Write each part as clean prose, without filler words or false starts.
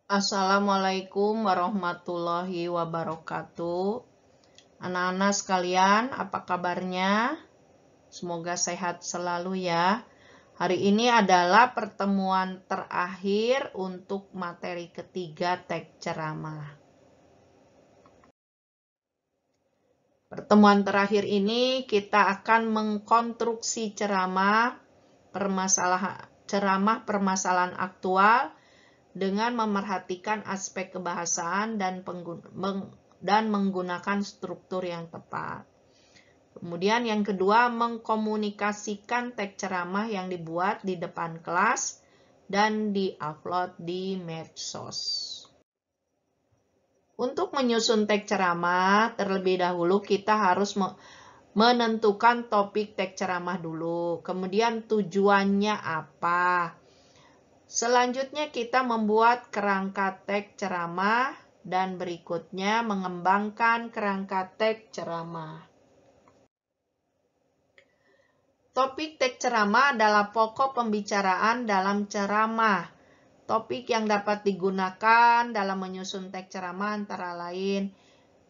Assalamualaikum warahmatullahi wabarakatuh. Anak-anak sekalian, apa kabarnya? Semoga sehat selalu ya. Hari ini adalah pertemuan terakhir untuk materi ketiga teks ceramah. Pertemuan terakhir ini kita akan mengkonstruksi ceramah permasalahan aktual dengan memerhatikan aspek kebahasaan dan menggunakan struktur yang tepat. Kemudian yang kedua, mengkomunikasikan teks ceramah yang dibuat di depan kelas dan di-upload di medsos. Untuk menyusun teks ceramah, terlebih dahulu kita harus menentukan topik teks ceramah dulu. Kemudian tujuannya apa? Selanjutnya kita membuat kerangka teks ceramah dan berikutnya mengembangkan kerangka teks ceramah. Topik teks ceramah adalah pokok pembicaraan dalam ceramah. Topik yang dapat digunakan dalam menyusun teks ceramah antara lain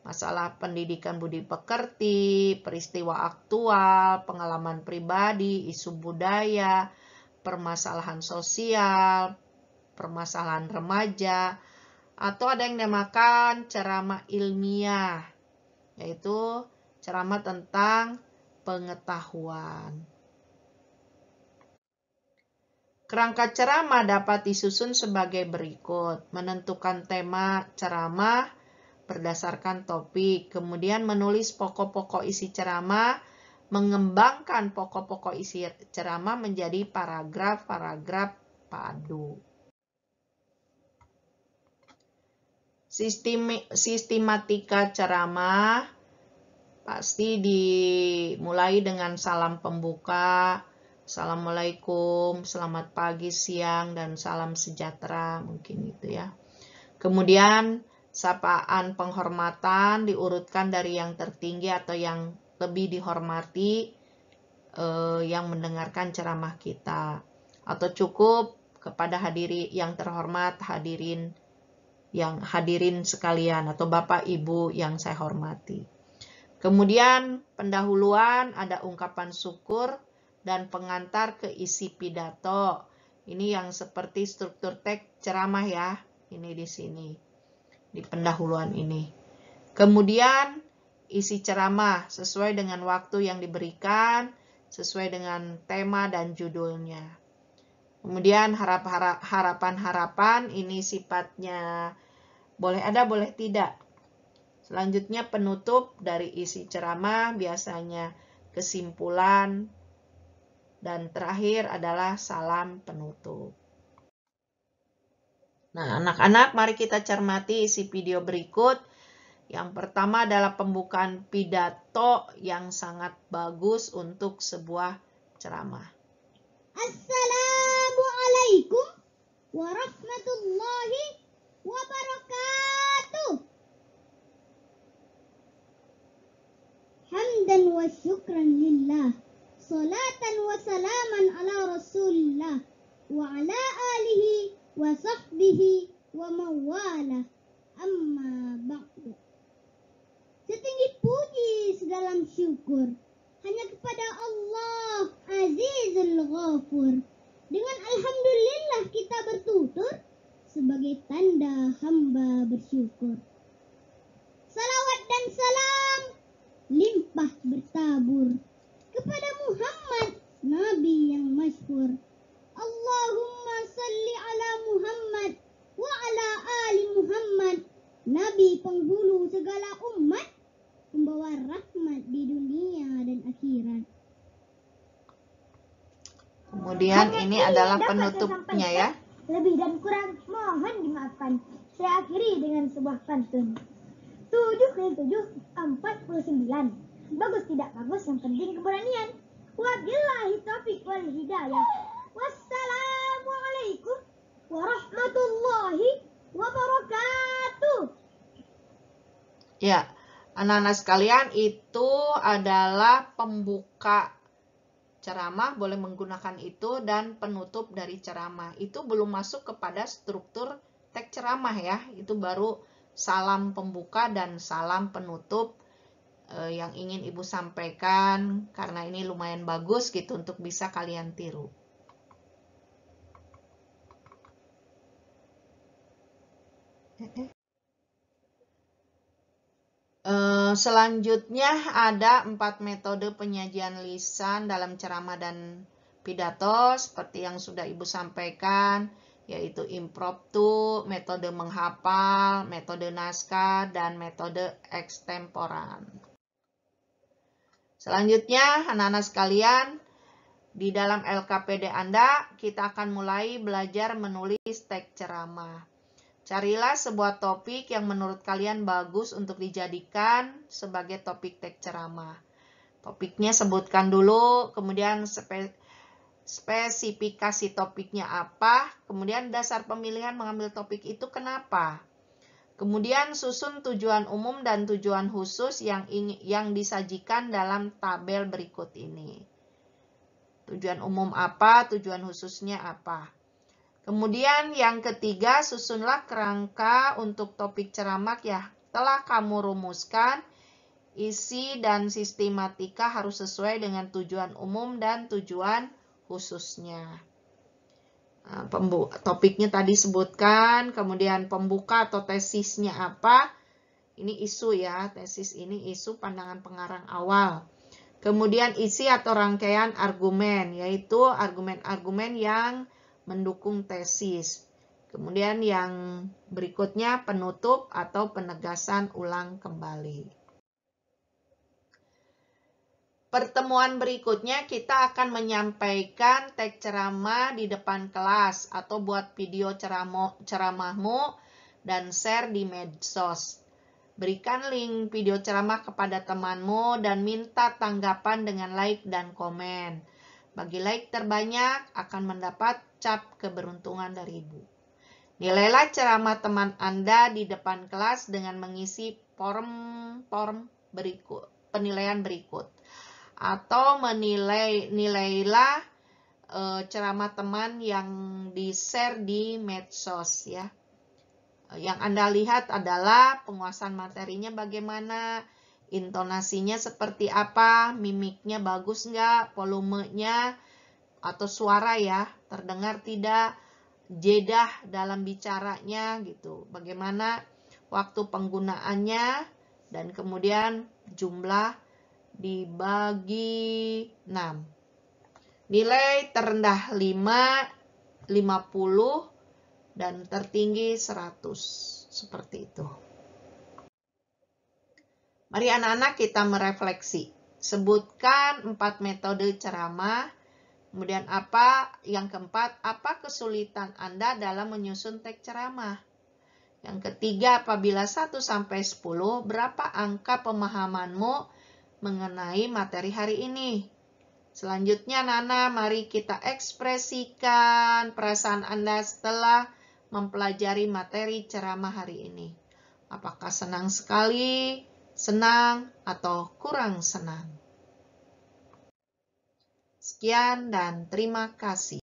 masalah pendidikan budi pekerti, peristiwa aktual, pengalaman pribadi, isu budaya, permasalahan sosial, permasalahan remaja, atau ada yang dinamakan ceramah ilmiah, yaitu ceramah tentang pengetahuan. Kerangka ceramah dapat disusun sebagai berikut. Menentukan tema ceramah berdasarkan topik, kemudian menulis pokok-pokok isi ceramah, mengembangkan pokok-pokok isi ceramah menjadi paragraf-paragraf padu. Sistematika ceramah pasti dimulai dengan salam pembuka, Assalamualaikum, selamat pagi, siang, dan salam sejahtera, mungkin itu ya. Kemudian sapaan penghormatan diurutkan dari yang tertinggi atau yang lebih dihormati yang mendengarkan ceramah kita. Atau cukup kepada hadirin yang terhormat, hadirin sekalian atau Bapak Ibu yang saya hormati. Kemudian pendahuluan ada ungkapan syukur dan pengantar ke isi pidato. Ini yang seperti struktur teks ceramah ya. Ini di sini. Di pendahuluan ini. Kemudian isi ceramah sesuai dengan waktu yang diberikan, sesuai dengan tema dan judulnya. Kemudian harapan-harapan ini sifatnya boleh ada, boleh tidak. Selanjutnya penutup dari isi ceramah, biasanya kesimpulan, dan terakhir adalah salam penutup. Nah, anak-anak, mari kita cermati isi video berikut. Yang pertama adalah pembukaan pidato yang sangat bagus untuk sebuah ceramah. Assalamualaikum warahmatullahi wabarakatuh. Hamdan wa syukran lillah. Salatan wa salaman ala rasulillah. Wa ala alihi wa sahbihi wa mawalah. Amma ba'du. Setinggi puji sedalam syukur hanya kepada Allah Azizul Ghafur. Dengan alhamdulillah kita bertutur sebagai tanda hamba bersyukur. Salawat dan salam limpah bertabur kepada Muhammad Nabi yang masyhur. Allahumma salli ala Muhammad wa ala ali Muhammad, Nabi penghulu segala umat, membawa rahmat di dunia dan akhirat. Kemudian ini adalah penutupnya ya. Lebih dan kurang mohon dimaafkan. Saya akhiri dengan sebuah pantun. 7 kali 7 49. Bagus tidak bagus, yang penting keberanian. Wabillahi taufiq wal hidayah. Wassalamualaikum warahmatullahi wabarakatuh. Ya, anak-anak sekalian, itu adalah pembuka ceramah, boleh menggunakan itu, dan penutup dari ceramah. Itu belum masuk kepada struktur teks ceramah ya. Itu baru salam pembuka dan salam penutup yang ingin Ibu sampaikan, karena ini lumayan bagus gitu untuk bisa kalian tiru. Selanjutnya ada 4 metode penyajian lisan dalam ceramah dan pidato seperti yang sudah Ibu sampaikan, yaitu impromptu, metode menghafal, metode naskah, dan metode ekstemporan. Selanjutnya, anak-anak sekalian, di dalam LKPD Anda, kita akan mulai belajar menulis teks ceramah. Carilah sebuah topik yang menurut kalian bagus untuk dijadikan sebagai topik teks ceramah. Topiknya sebutkan dulu, kemudian spesifikasi topiknya apa, kemudian dasar pemilihan mengambil topik itu kenapa. Kemudian susun tujuan umum dan tujuan khusus yang disajikan dalam tabel berikut ini. Tujuan umum apa, tujuan khususnya apa. Kemudian yang ketiga, susunlah kerangka untuk topik ceramah ya. Telah kamu rumuskan, isi dan sistematika harus sesuai dengan tujuan umum dan tujuan khususnya. Topiknya tadi sebutkan, kemudian pembuka atau tesisnya apa. Ini isu ya, tesis ini isu pandangan pengarang awal. Kemudian isi atau rangkaian argumen, yaitu argumen-argumen yang mendukung tesis. Kemudian yang berikutnya penutup atau penegasan ulang kembali. Pertemuan berikutnya kita akan menyampaikan teks ceramah di depan kelas atau buat video ceramahmu dan share di medsos. Berikan link video ceramah kepada temanmu dan minta tanggapan dengan like dan komen. Bagi like terbanyak akan mendapat cap keberuntungan dari Ibu. Nilailah ceramah teman Anda di depan kelas dengan mengisi form penilaian berikut. Atau nilailah ceramah teman yang di-share di medsos ya. Yang Anda lihat adalah penguasaan materinya bagaimana, intonasinya seperti apa, mimiknya bagus nggak, volumenya atau suara ya, terdengar tidak, jedah dalam bicaranya gitu. Bagaimana waktu penggunaannya dan kemudian jumlah dibagi 6. Nilai terendah 5, 50 dan tertinggi 100. Seperti itu. Mari anak-anak kita merefleksi. Sebutkan 4 metode ceramah. Kemudian yang keempat, apa kesulitan Anda dalam menyusun teks ceramah? Yang ketiga, apabila 1 sampai 10, berapa angka pemahamanmu mengenai materi hari ini? Selanjutnya, Nana, mari kita ekspresikan perasaan Anda setelah mempelajari materi ceramah hari ini. Apakah senang sekali, senang, atau kurang senang? Sekian dan terima kasih.